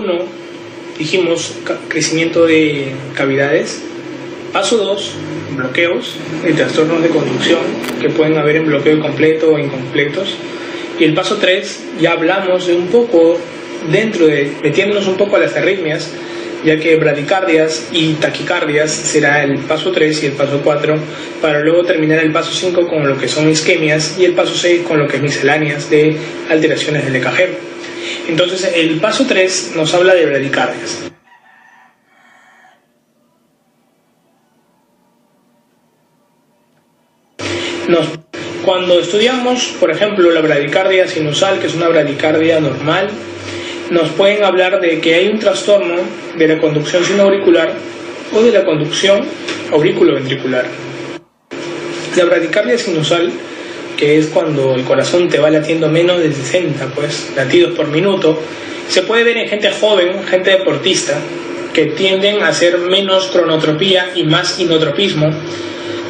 1, dijimos crecimiento de cavidades. Paso 2, bloqueos y trastornos de conducción que pueden haber en bloqueo completo o incompletos. Y el paso 3, ya hablamos de un poco, metiéndonos un poco a las arritmias, ya que bradicardias y taquicardias será el paso 3 y el paso 4, para luego terminar el paso 5 con lo que son isquemias y el paso 6 con lo que es misceláneas de alteraciones del EKG. Entonces el paso 3 nos habla de bradicardias. Cuando estudiamos, por ejemplo, la bradicardia sinusal, que es una bradicardia normal, nos pueden hablar de que hay un trastorno de la conducción sinoauricular o de la conducción auriculoventricular. La bradicardia sinusal, que es cuando el corazón te va latiendo menos de 60 latidos por minuto, se puede ver en gente joven, gente deportista, que tienden a hacer menos cronotropía y más inotropismo.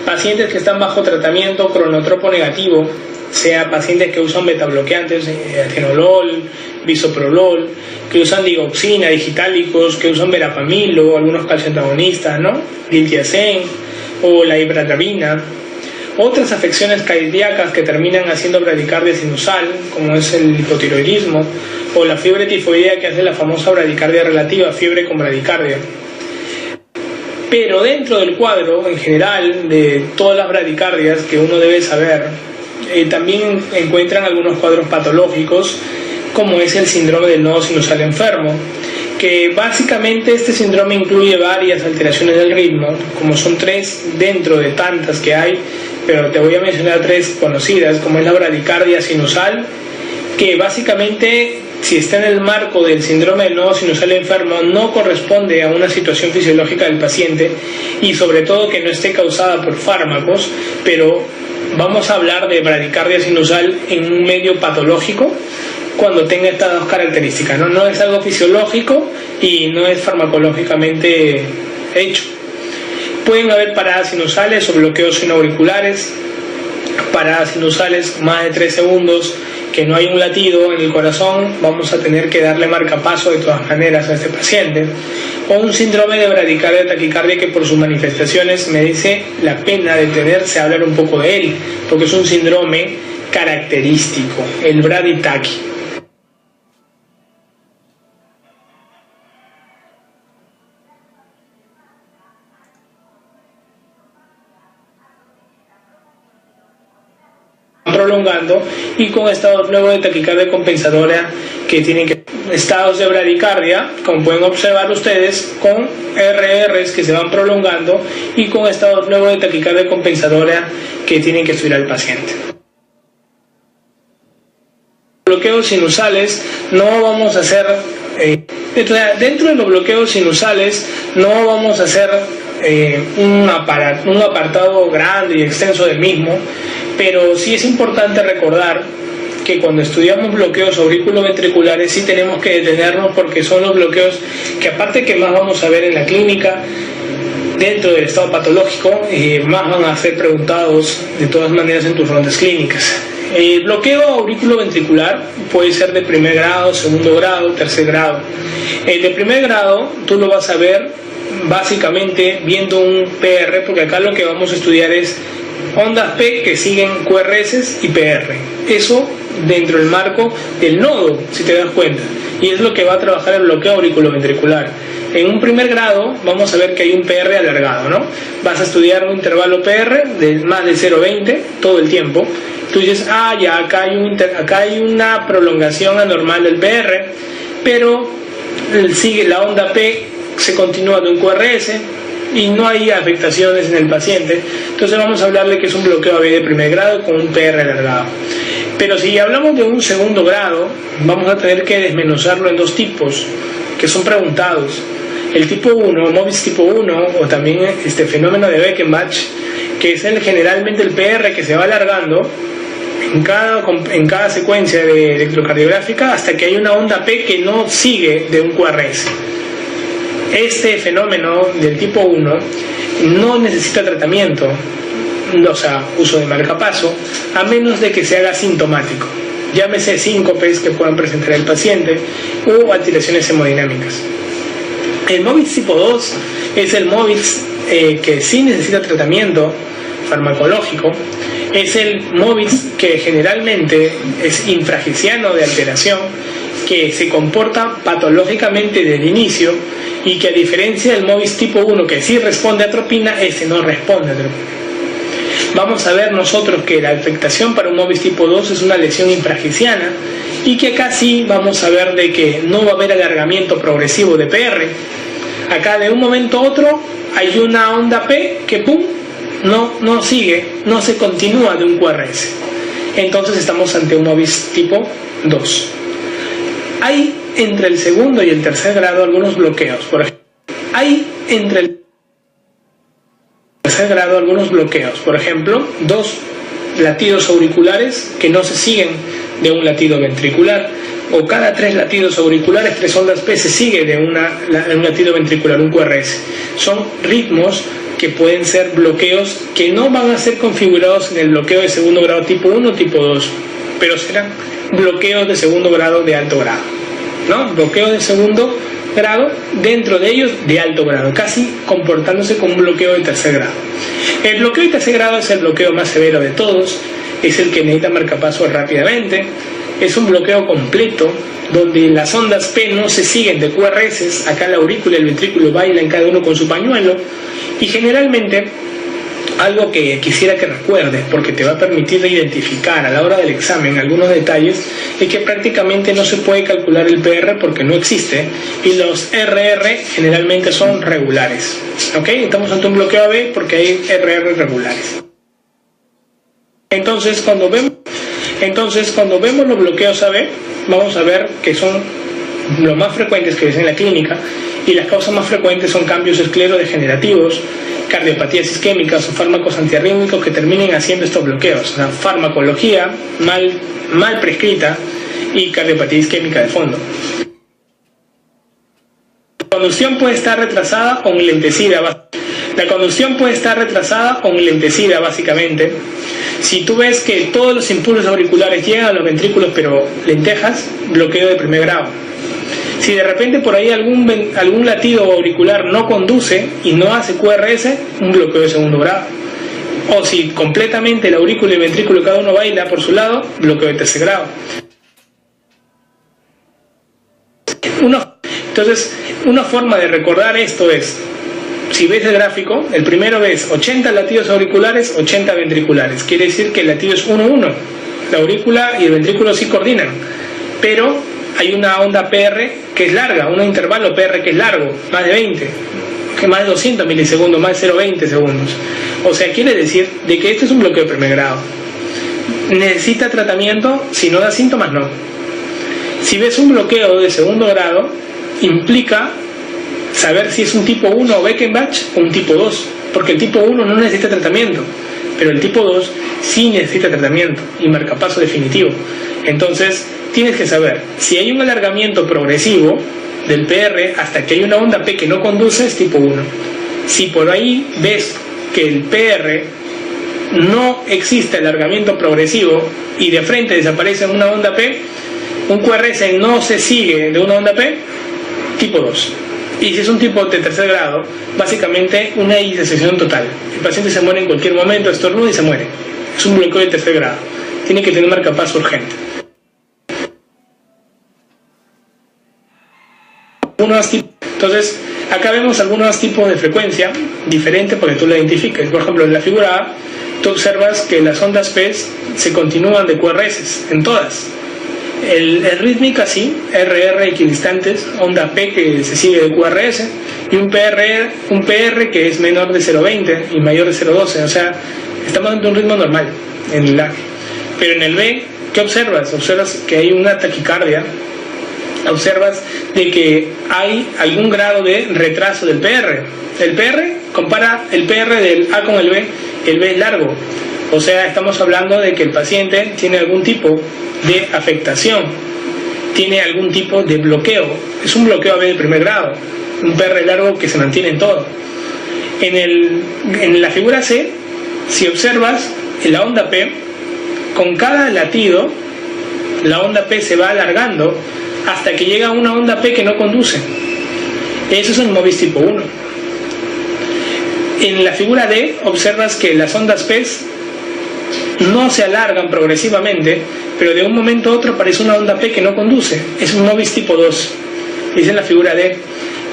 Pacientes que están bajo tratamiento cronotropo negativo, sea pacientes que usan betabloqueantes, atenolol, bisoprolol, que usan digoxina, digitálicos, que usan verapamilo, algunos calcioantagonistas, ¿no? Diltiazem o la ibradravina. Otras afecciones cardíacas que terminan haciendo bradicardia sinusal, como es el hipotiroidismo o la fiebre tifoidea, que hace la famosa bradicardia relativa, fiebre con bradicardia. Pero dentro del cuadro, en general, de todas las bradicardias que uno debe saber, también encuentran algunos cuadros patológicos, como es el síndrome del nodo sinusal enfermo, que básicamente este síndrome incluye varias alteraciones del ritmo, como son 3 dentro de tantas que hay, pero te voy a mencionar 3 conocidas, como es la bradicardia sinusal, que básicamente, si está en el marco del síndrome del nodo sinusal enfermo, no corresponde a una situación fisiológica del paciente y sobre todo que no esté causada por fármacos, pero vamos a hablar de bradicardia sinusal en un medio patológico cuando tenga estas dos características, ¿no? No es algo fisiológico y no es farmacológicamente hecho. Pueden haber paradas sinusales o bloqueos sinoauriculares, paradas sinusales más de 3 segundos, que no hay un latido en el corazón, vamos a tener que darle marcapaso de todas maneras a este paciente. O un síndrome de bradicardia taquicardia que por sus manifestaciones merece la pena detenerse a hablar un poco de él, porque es un síndrome característico, el braditaqui. Prolongando y con estados luego de taquicardia compensadora que tienen estados de bradicardia, como pueden observar ustedes, con RRs que se van prolongando y con estados luego de taquicardia compensadora que tienen que estudiar al paciente. Bloqueos sinusales no vamos a hacer dentro de los bloqueos sinusales no vamos a hacer un apartado grande y extenso del mismo, pero sí es importante recordar que cuando estudiamos bloqueos auriculoventriculares sí tenemos que detenernos, porque son los bloqueos que, aparte que más vamos a ver en la clínica, dentro del estado patológico, más van a ser preguntados de todas maneras en tus rondas clínicas. El bloqueo auriculoventricular puede ser de primer grado, segundo grado, tercer grado. El de primer grado tú lo vas a ver básicamente viendo un PR, porque acá lo que vamos a estudiar es ondas P que siguen QRS y PR. Eso dentro del marco del nodo, si te das cuenta, y es lo que va a trabajar el bloqueo auriculoventricular. En un primer grado vamos a ver que hay un PR alargado, ¿no? Vas a estudiar un intervalo PR de más de 0,20 todo el tiempo. Tú dices, ya acá hay una prolongación anormal del PR, pero sigue la onda P, se continúa de un QRS y no hay afectaciones en el paciente. Entonces vamos a hablarle que es un bloqueo AB de primer grado con un PR alargado. Pero si hablamos de un segundo grado, vamos a tener que desmenuzarlo en 2 tipos que son preguntados. El tipo 1, MOBIS tipo 1, o también este fenómeno de Beckenbach, que es generalmente el PR que se va alargando en cada secuencia de electrocardiográfica hasta que hay una onda P que no sigue de un QRS. Este fenómeno del tipo 1 no necesita tratamiento, o sea, uso de marcapaso, a menos de que se haga sintomático. llámese síncopes que puedan presentar el paciente o alteraciones hemodinámicas. El MOBITS tipo 2 es el MOBITS que sí necesita tratamiento farmacológico. Es el MOBITS que generalmente es infragiciano de alteración, que se comporta patológicamente desde el inicio y que, a diferencia del MOBITS tipo 1 que sí responde a atropina, ese no responde a atropina. Vamos a ver nosotros que la afectación para un MOBITS tipo 2 es una lesión infragiciana y que acá sí vamos a ver de que no va a haber alargamiento progresivo de PR. Acá de un momento a otro hay una onda P que ¡pum!, no sigue, no se continúa de un QRS. Entonces estamos ante un MOBITS tipo 2. Hay entre el segundo y el tercer grado algunos bloqueos. Por ejemplo, hay entre el tercer grado algunos bloqueos. Por ejemplo, 2 latidos auriculares que no se siguen de un latido ventricular, o cada 3 latidos auriculares 3 ondas P se sigue de un latido ventricular, un QRS. Son ritmos que pueden ser bloqueos que no van a ser configurados en el bloqueo de segundo grado tipo 1 o tipo 2, pero serán bloqueos de segundo grado de alto grado, ¿no? Bloqueos de segundo grado, dentro de ellos de alto grado, casi comportándose como un bloqueo de tercer grado. El bloqueo de tercer grado es el bloqueo más severo de todos, es el que necesita marcapasos rápidamente, es un bloqueo completo donde las ondas P no se siguen de QRS, acá la aurícula y el ventrículo bailan cada uno con su pañuelo, y generalmente algo que quisiera que recuerdes, porque te va a permitir identificar a la hora del examen algunos detalles, es que prácticamente no se puede calcular el PR porque no existe, y los RR generalmente son regulares. ¿Ok? Estamos ante un bloqueo AB porque hay RR regulares. Entonces cuando vemos los bloqueos AB, vamos a ver que son los más frecuentes que ves en la clínica, y las causas más frecuentes son cambios esclerodegenerativos, cardiopatías isquémicas o fármacos antiarrítmicos que terminen haciendo estos bloqueos. La farmacología mal prescrita y cardiopatía isquémica de fondo. La conducción puede estar retrasada o enlentecida. La conducción puede estar retrasada o enlentecida básicamente. Si tú ves que todos los impulsos auriculares llegan a los ventrículos pero lentejas, bloqueo de primer grado. Si de repente por ahí algún latido auricular no conduce y no hace QRS, un bloqueo de segundo grado. O si completamente la aurícula y el ventrículo cada uno baila por su lado, bloqueo de tercer grado. Entonces, una forma de recordar esto es, si ves el gráfico, el primero ves 80 latidos auriculares, 80 ventriculares. Quiere decir que el latido es 1-1. La aurícula y el ventrículo sí coordinan, pero hay una onda PR que es larga, un intervalo PR que es largo, más de 20, que más de 200 milisegundos, más de 0,20 segundos. O sea, quiere decir de que este es un bloqueo de primer grado. ¿Necesita tratamiento? Si no da síntomas, no. Si ves un bloqueo de segundo grado, implica saber si es un tipo 1 o Beckenbach o un tipo 2, porque el tipo 1 no necesita tratamiento, pero el tipo 2 sí necesita tratamiento y marcapaso definitivo. Entonces, tienes que saber si hay un alargamiento progresivo del PR hasta que hay una onda P que no conduce, es tipo 1. Si por ahí ves que el PR no existe alargamiento progresivo y de frente desaparece una onda P, un QRS no se sigue de una onda P, tipo 2. Y si es un tipo de tercer grado, básicamente una disección total. El paciente se muere en cualquier momento, estornuda y se muere. Es un bloqueo de tercer grado. Tiene que tener marcapaso urgente. Entonces, acá vemos algunos tipos de frecuencia diferentes porque tú la identifiques. Por ejemplo, en la figura A, tú observas que las ondas P se continúan de QRS en todas. El rítmica sí, RR equidistantes, onda P que se sigue de QRS, y un PR que es menor de 0,20 y mayor de 0,12. O sea, estamos ante un ritmo normal en el A. Pero en el B, ¿qué observas? Observas que hay una taquicardia, observas de que hay algún grado de retraso del PR. El PR, compara el PR del A con el B es largo. O sea, estamos hablando de que el paciente tiene algún tipo de afectación, tiene algún tipo de bloqueo. Es un bloqueo AB de primer grado, un PR largo que se mantiene en todo. En la figura C, si observas la onda P, con cada latido La onda P se va alargando hasta que llega a una onda P que no conduce. Eso es el MOVIS tipo 1. En la figura D observas que las ondas P no se alargan progresivamente, pero de un momento a otro aparece una onda P que no conduce. Es un MOVIS tipo 2. Dice en la figura D.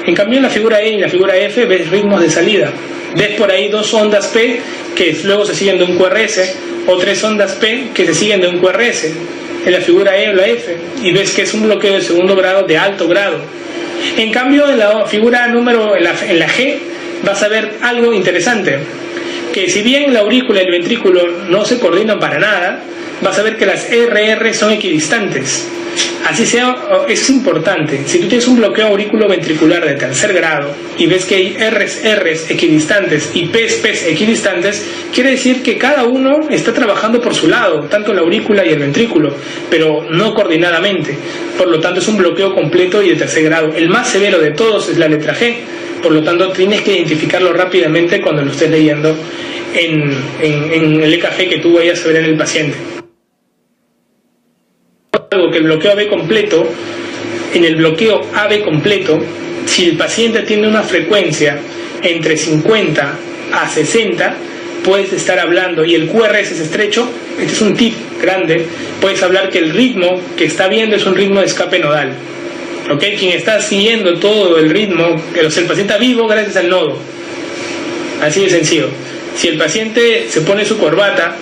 En cambio en la figura E y en la figura F ves ritmos de salida. Ves por ahí 2 ondas P que luego se siguen de un QRS, o 3 ondas P que se siguen de un QRS en la figura E o la F, y ves que es un bloqueo de segundo grado de alto grado. En cambio en la figura número, en la G, vas a ver algo interesante, que si bien la aurícula y el ventrículo no se coordinan para nada, vas a ver que las RR son equidistantes. Así sea, es importante. Si tú tienes un bloqueo aurículo-ventricular de tercer grado y ves que hay R's equidistantes y P's equidistantes, quiere decir que cada uno está trabajando por su lado, tanto la aurícula y el ventrículo, pero no coordinadamente. Por lo tanto es un bloqueo completo y de tercer grado. El más severo de todos es la letra G. Por lo tanto tienes que identificarlo rápidamente cuando lo estés leyendo en el EKG que tú vayas a ver en el paciente. Algo que el bloqueo AB completo, en el bloqueo AB completo, si el paciente tiene una frecuencia entre 50 a 60, puedes estar hablando, y el QRS es estrecho, este es un tip grande, puedes hablar que el ritmo que está viendo es un ritmo de escape nodal. ¿Ok? Quien está siguiendo todo el ritmo, el paciente está vivo gracias al nodo. Así de sencillo. Si el paciente se pone su corbata,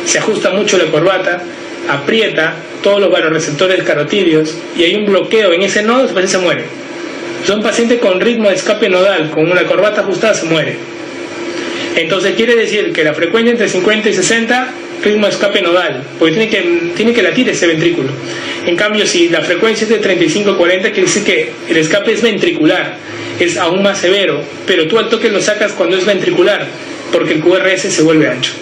se ajusta mucho la corbata, aprieta todos los vasoreceptores carotídeos y hay un bloqueo en ese nodo, el paciente se muere. Si un paciente con ritmo de escape nodal, con una corbata ajustada, se muere. Entonces quiere decir que la frecuencia entre 50 y 60, ritmo de escape nodal, porque tiene que latir ese ventrículo. En cambio, si la frecuencia es de 35 a 40, quiere decir que el escape es ventricular, es aún más severo, pero tú al toque lo sacas cuando es ventricular, porque el QRS se vuelve ancho.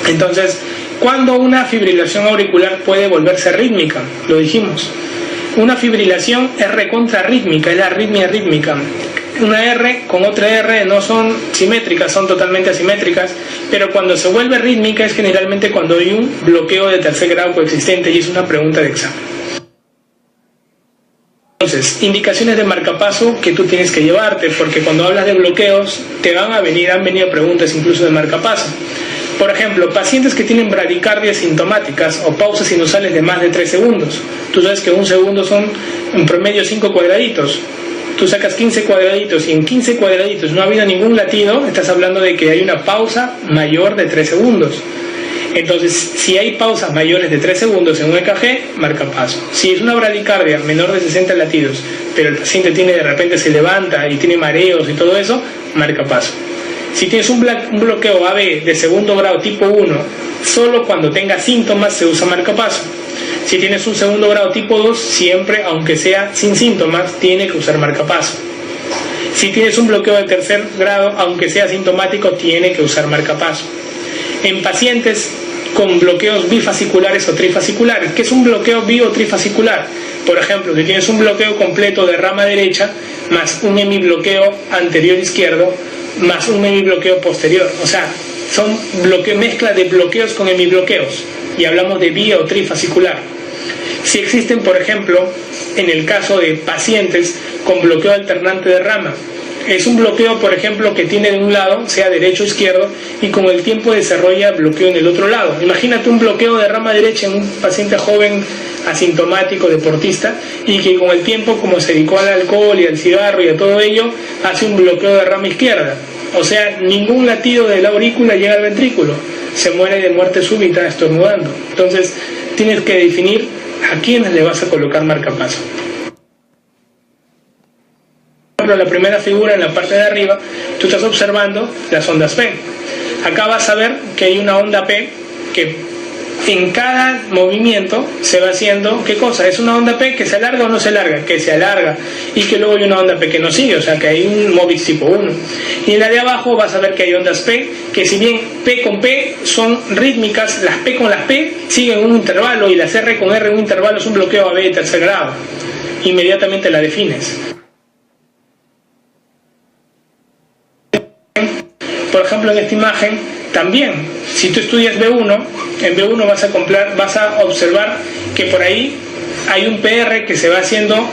Entonces, ¿cuándo una fibrilación auricular puede volverse rítmica? Lo dijimos. Una fibrilación es recontrarrítmica, es la arritmia rítmica. Una R con otra R no son simétricas, son totalmente asimétricas, pero cuando se vuelve rítmica es generalmente cuando hay un bloqueo de tercer grado coexistente, y es una pregunta de examen. Entonces, indicaciones de marcapaso que tú tienes que llevarte, porque cuando hablas de bloqueos han venido preguntas incluso de marcapaso. Por ejemplo, pacientes que tienen bradicardias sintomáticas o pausas sinusales de más de 3 segundos. Tú sabes que un segundo son en promedio 5 cuadraditos. Tú sacas 15 cuadraditos y en 15 cuadraditos no ha habido ningún latido, estás hablando de que hay una pausa mayor de 3 segundos. Entonces, si hay pausas mayores de 3 segundos en un EKG, marcapaso. Si es una bradicardia menor de 60 latidos, pero el paciente de repente se levanta y tiene mareos y todo eso, marcapaso. Si tienes un bloqueo AB de segundo grado tipo 1, solo cuando tenga síntomas se usa marcapaso. Si tienes un segundo grado tipo 2, siempre, aunque sea sin síntomas, tiene que usar marcapaso. Si tienes un bloqueo de tercer grado, aunque sea sintomático, tiene que usar marcapaso. En pacientes con bloqueos bifasciculares o trifasciculares, ¿qué es un bloqueo bi o trifascicular? Por ejemplo, si tienes un bloqueo completo de rama derecha, más un hemibloqueo anterior izquierdo, más un hemibloqueo posterior, o sea, son mezcla de bloqueos con hemibloqueos, y hablamos de bi o trifascicular. Si existen, por ejemplo, en el caso de pacientes con bloqueo alternante de rama, es un bloqueo, por ejemplo, que tiene de un lado, sea derecho o izquierdo, y con el tiempo desarrolla bloqueo en el otro lado. Imagínate un bloqueo de rama derecha en un paciente joven, asintomático, deportista, y que con el tiempo, como se dedicó al alcohol y al cigarro y a todo ello, hace un bloqueo de rama izquierda. O sea, ningún latido de la aurícula llega al ventrículo, se muere de muerte súbita estornudando. Entonces, tienes que definir a quiénes le vas a colocar marcapaso. Por ejemplo, la primera figura en la parte de arriba, tú estás observando las ondas P. Acá vas a ver que hay una onda P que en cada movimiento se va haciendo, ¿qué cosa? Es una onda P que se alarga o no se alarga, que se alarga, y que luego hay una onda P que no sigue, o sea que hay un MOVIS tipo 1. Y en la de abajo vas a ver que hay ondas P, que si bien P con P son rítmicas, las P con las P siguen un intervalo, y las R con R en un intervalo es un bloqueo AB de tercer grado. Inmediatamente la defines. Por ejemplo, en esta imagen también, si tú estudias B1, en B1 vas a observar que por ahí hay un PR que se va haciendo